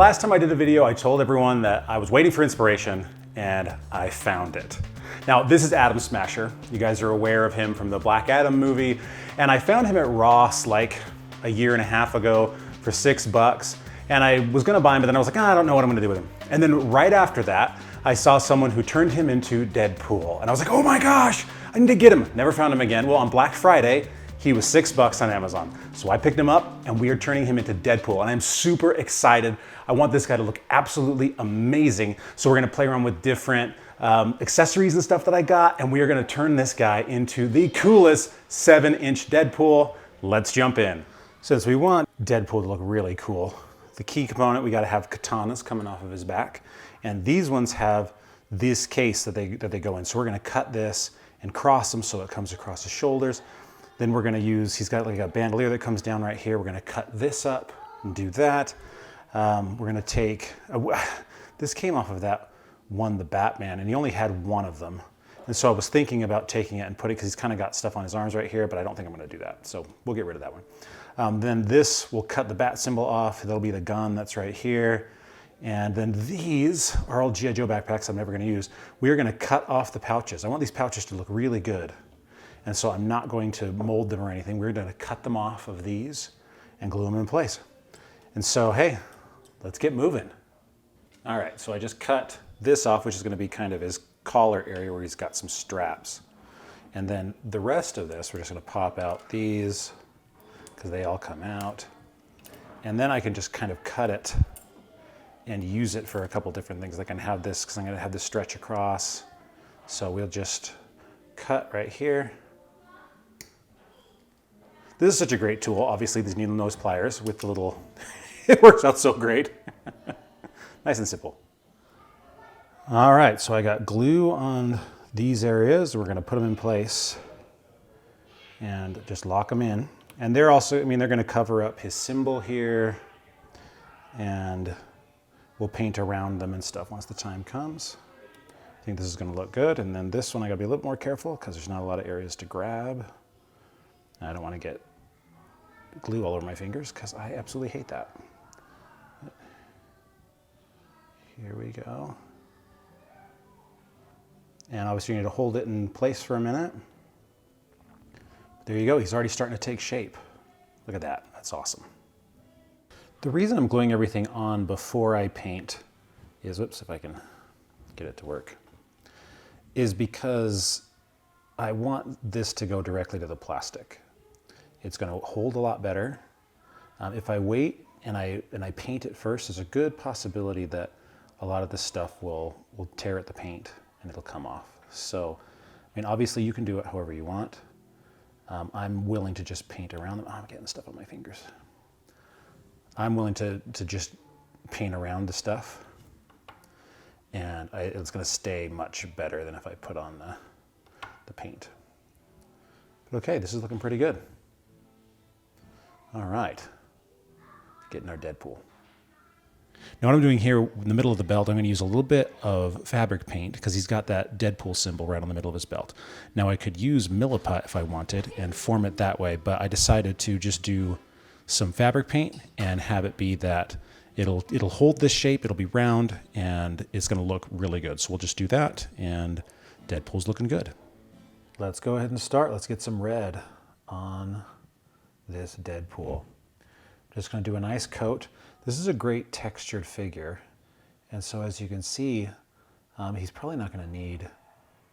last time I did a video, I told everyone that I was waiting for inspiration and I found it. Now, this is Atom Smasher. You guys are aware of him from the Black Adam movie. And I found him at Ross like a year and a half ago for $6. And I was gonna buy him, but then I was like, I don't know what I'm gonna do with him. And then right after that, I saw someone who turned him into Deadpool. And I was like, oh my gosh, I need to get him. Never found him again. Well, on Black Friday, he was $6 on Amazon. So I picked him up and we are turning him into Deadpool. And I'm super excited. I want this guy to look absolutely amazing. So we're gonna play around with different accessories and stuff that I got. And we are gonna turn this guy into the coolest 7-inch Deadpool. Let's jump in. Since we want Deadpool to look really cool, the key component, we gotta have katanas coming off of his back. And these ones have this case that they go in. So we're gonna cut this and cross them so it comes across his shoulders. Then we're gonna use, he's got like a bandolier that comes down right here. We're gonna cut this up and do that. We're gonna take, this came off of that one, the Batman, and he only had one of them. And so I was thinking about taking it and putting, because he's kind of got stuff on his arms right here, but I don't think I'm gonna do that. So we'll get rid of that one. Then this will cut the bat symbol off. That'll be the gun that's right here. And then these are all G.I. Joe backpacks I'm never gonna use. We are gonna cut off the pouches. I want these pouches to look really good. And so I'm not going to mold them or anything. We're gonna cut them off of these and glue them in place. And so, hey, let's get moving. All right, so I just cut this off, which is gonna be kind of his collar area where he's got some straps. And then the rest of this, we're just gonna pop out these because they all come out. And then I can just kind of cut it and use it for a couple different things. I can have this, because I'm gonna have this stretch across. So we'll just cut right here. This is such a great tool. Obviously, these needle nose pliers with the little, it works out so great. Nice and simple. All right, so I got glue on these areas. We're gonna put them in place and just lock them in. And they're also, I mean, they're gonna cover up his symbol here, and we'll paint around them and stuff once the time comes. I think this is gonna look good. And then this one, I gotta be a little more careful because there's not a lot of areas to grab. I don't wanna get glue all over my fingers because I absolutely hate that. Here we go. And obviously you need to hold it in place for a minute. There you go, he's already starting to take shape. Look at that, that's awesome. The reason I'm gluing everything on before I paint is, whoops, if I can get it to work, is because I want this to go directly to the plastic. It's gonna hold a lot better. If I wait and I paint it first, there's a good possibility that a lot of this stuff will tear at the paint and it'll come off. So, I mean, obviously you can do it however you want. I'm willing to just paint around them. Oh, I'm getting stuff on my fingers. I'm willing to just paint around the stuff, and it's gonna stay much better than if I put on the paint. But okay, this is looking pretty good. All right, getting our Deadpool. Now what I'm doing here in the middle of the belt, I'm gonna use a little bit of fabric paint because he's got that Deadpool symbol right on the middle of his belt. Now I could use Milliput if I wanted and form it that way, but I decided to just do some fabric paint and have it be that it'll hold this shape, it'll be round, and it's gonna look really good. So we'll just do that, and Deadpool's looking good. Let's go ahead and start. Let's get some red on this Deadpool. Just gonna do a nice coat. This is a great textured figure, and so as you can see, he's probably not gonna need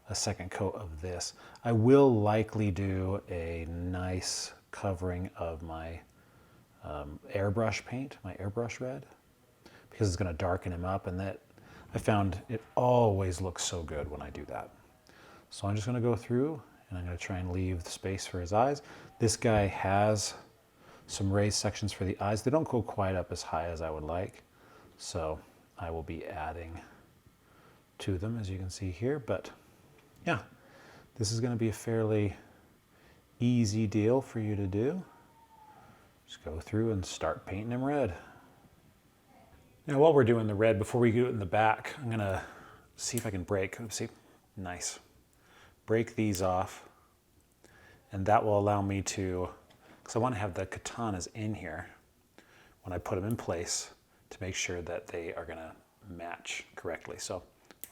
a second coat of this. I will likely do a nice covering of my airbrush paint, my airbrush red, because it's gonna darken him up, and that I found it always looks so good when I do that. So I'm just gonna go through and I'm gonna try and leave the space for his eyes. This guy has some raised sections for the eyes. They don't go quite up as high as I would like, so I will be adding to them, as you can see here. But yeah, this is gonna be a fairly easy deal for you to do. Just go through and start painting him red. Now while we're doing the red, before we do it in the back, I'm gonna see if I can break, oopsie, nice. Break these off, and that will allow me to, because I want to have the katanas in here when I put them in place, to make sure that they are gonna match correctly. So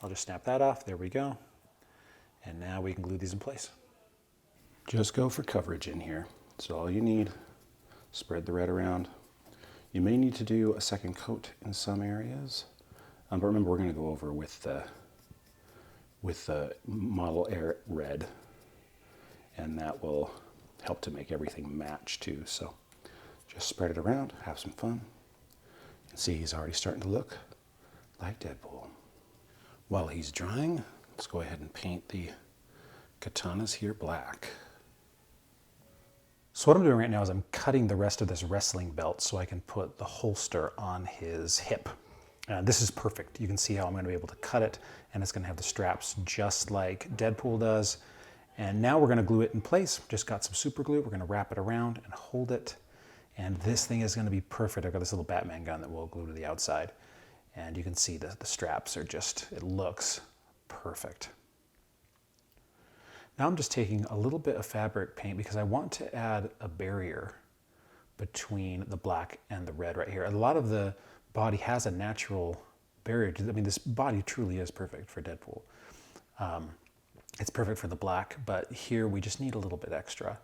I'll just snap that off, there we go. And now we can glue these in place. Just go for coverage in here. So all you need, spread the red around. You may need to do a second coat in some areas, but remember we're gonna go over with the model air red, and that will help to make everything match too. So just spread it around, have some fun. You can see he's already starting to look like Deadpool. While he's drying, let's go ahead and paint the katanas here black. So what I'm doing right now is I'm cutting the rest of this wrestling belt so I can put the holster on his hip. This is perfect. You can see how I'm going to be able to cut it, and it's going to have the straps just like Deadpool does. And now we're going to glue it in place. Just got some super glue. We're going to wrap it around and hold it. And this thing is going to be perfect. I've got this little Batman gun that we'll glue to the outside. And you can see the straps are just, it looks perfect. Now I'm just taking a little bit of fabric paint because I want to add a barrier between the black and the red right here. A lot of the body has a natural barrier. I mean, this body truly is perfect for Deadpool. It's perfect for the black, but here we just need a little bit extra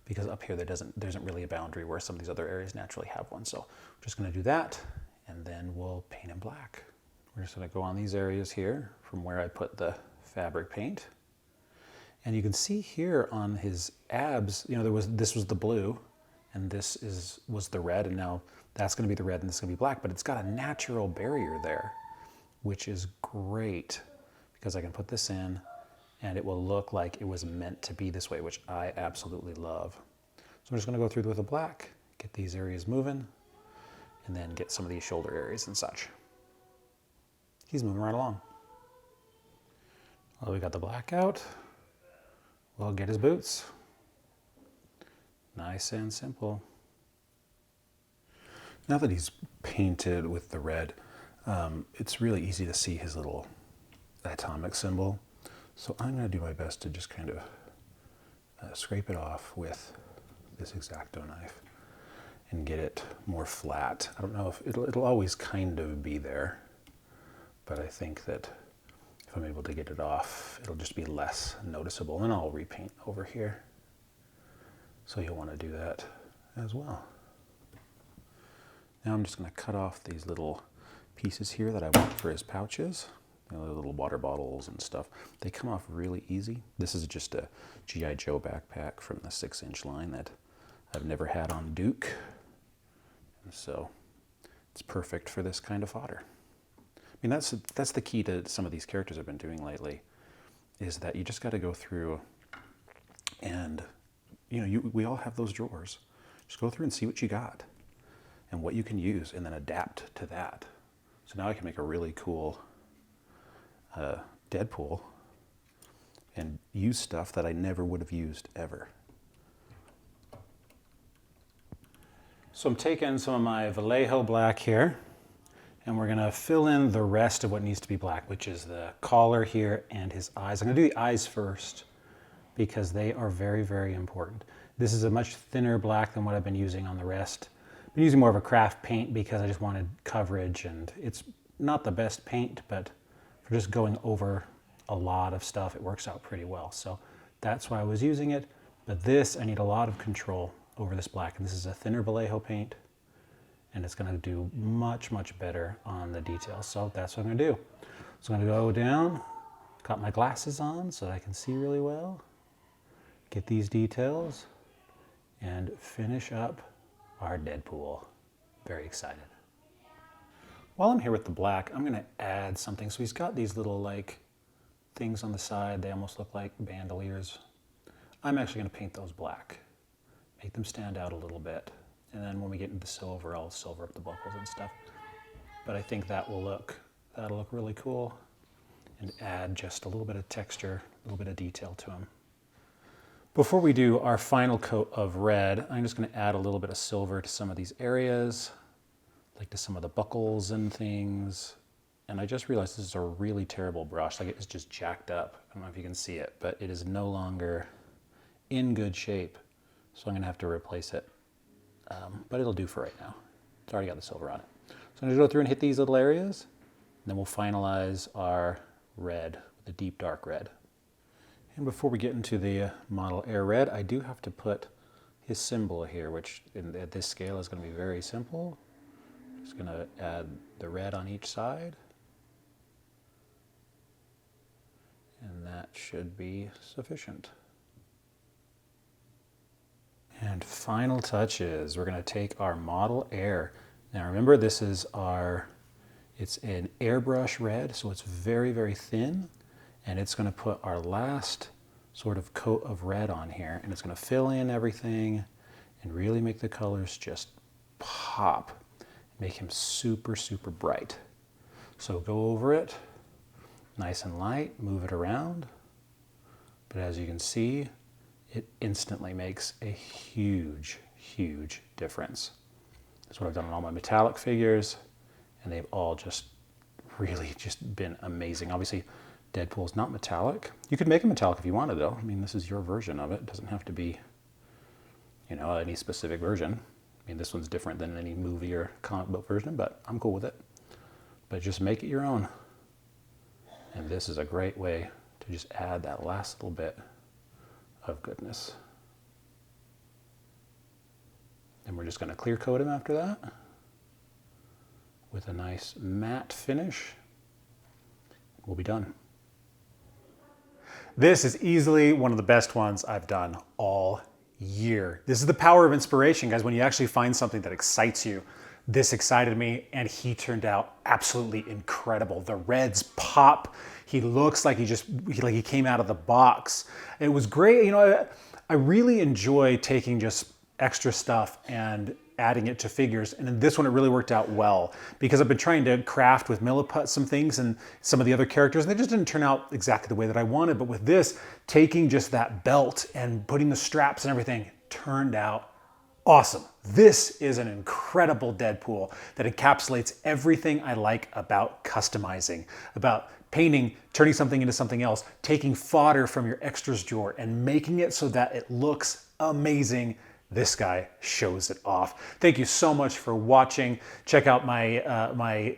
because up here there isn't really a boundary where some of these other areas naturally have one. So we're just gonna do that, and then we'll paint in black. We're just gonna go on these areas here from where I put the fabric paint. And you can see here on his abs, you know, this was the blue, and this was the red, and now that's gonna be the red and this is gonna be black, but it's got a natural barrier there, which is great because I can put this in and it will look like it was meant to be this way, which I absolutely love. So I'm just gonna go through with the black, get these areas moving, and then get some of these shoulder areas and such. He's moving right along. Well, we got the black out. We'll get his boots. Nice and simple. Now that he's painted with the red, it's really easy to see his little atomic symbol. So I'm going to do my best to just kind of scrape it off with this X-Acto knife and get it more flat. I don't know if it'll always kind of be there, but I think that if I'm able to get it off, it'll just be less noticeable, and I'll repaint over here. So you'll want to do that as well. Now I'm just going to cut off these little pieces here that I want for his pouches. You know, the little water bottles and stuff. They come off really easy. This is just a G.I. Joe backpack from the 6-inch line that I've never had on Duke. And so it's perfect for this kind of fodder. I mean, that's the key to some of these characters I've been doing lately, is that you just got to go through and, you know, we all have those drawers. Just go through and see what you got and what you can use and then adapt to that. So now I can make a really cool Deadpool and use stuff that I never would have used ever. So I'm taking some of my Vallejo black here, and we're gonna fill in the rest of what needs to be black, which is the collar here and his eyes. I'm gonna do the eyes first because they are very, very important. This is a much thinner black than what I've been using on the rest. I've been using more of a craft paint because I just wanted coverage, and it's not the best paint, but for just going over a lot of stuff, it works out pretty well. So that's why I was using it. But this, I need a lot of control over this black. And this is a thinner Vallejo paint, and it's gonna do much, much better on the details. So that's what I'm gonna do. So I'm gonna go down, got my glasses on so that I can see really well, get these details, and finish up our Deadpool. Very excited. While I'm here with the black, I'm gonna add something. So he's got these little like things on the side. They almost look like bandoliers. I'm actually gonna paint those black, make them stand out a little bit. And then when we get into the silver, I'll silver up the buckles and stuff. But I think that'll look really cool and add just a little bit of texture, a little bit of detail to him. Before we do our final coat of red, I'm just gonna add a little bit of silver to some of these areas, like to some of the buckles and things. And I just realized this is a really terrible brush. Like, it's just jacked up. I don't know if you can see it, but it is no longer in good shape. So I'm gonna have to replace it. But it'll do for right now. It's already got the silver on it. So I'm gonna go through and hit these little areas, and then we'll finalize our red, the deep dark red. And before we get into the model air red, I do have to put his symbol here, which at this scale is gonna be very simple. Just gonna add the red on each side. And that should be sufficient. And final touch is we're going to take our model air. Now remember, this is it's an airbrush red, so it's very, very thin. And it's going to put our last sort of coat of red on here. And it's going to fill in everything and really make the colors just pop. Make him super, super bright. So go over it. Nice and light, move it around. But as you can see, it instantly makes a huge, huge difference. That's what I've done on all my metallic figures, and they've all just really just been amazing. Obviously, Deadpool's not metallic. You could make him metallic if you wanted, though. I mean, this is your version of it. It doesn't have to be, you know, any specific version. I mean, this one's different than any movie or comic book version, but I'm cool with it. But just make it your own. And this is a great way to just add that last little bit of goodness. And we're just going to clear coat him after that with a nice matte finish. We'll be done. This is easily one of the best ones I've done all year. This is the power of inspiration, guys, when you actually find something that excites you. This excited me, and he turned out absolutely incredible. The reds pop. He looks like he came out of the box. It was great. You know, I really enjoy taking just extra stuff and adding it to figures. And in this one, it really worked out well because I've been trying to craft with Milliput some things and some of the other characters, and they just didn't turn out exactly the way that I wanted. But with this, taking just that belt and putting the straps and everything turned out awesome. This is an incredible Deadpool that encapsulates everything I like about customizing, about painting, turning something into something else, taking fodder from your extras drawer and making it so that it looks amazing. This guy shows it off. Thank you so much for watching. Check out my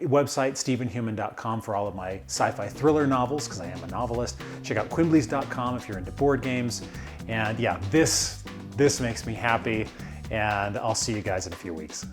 website, stephenhuman.com, for all of my sci-fi thriller novels, because I am a novelist. Check out quimbleys.com if you're into board games. And yeah, this makes me happy. And I'll see you guys in a few weeks.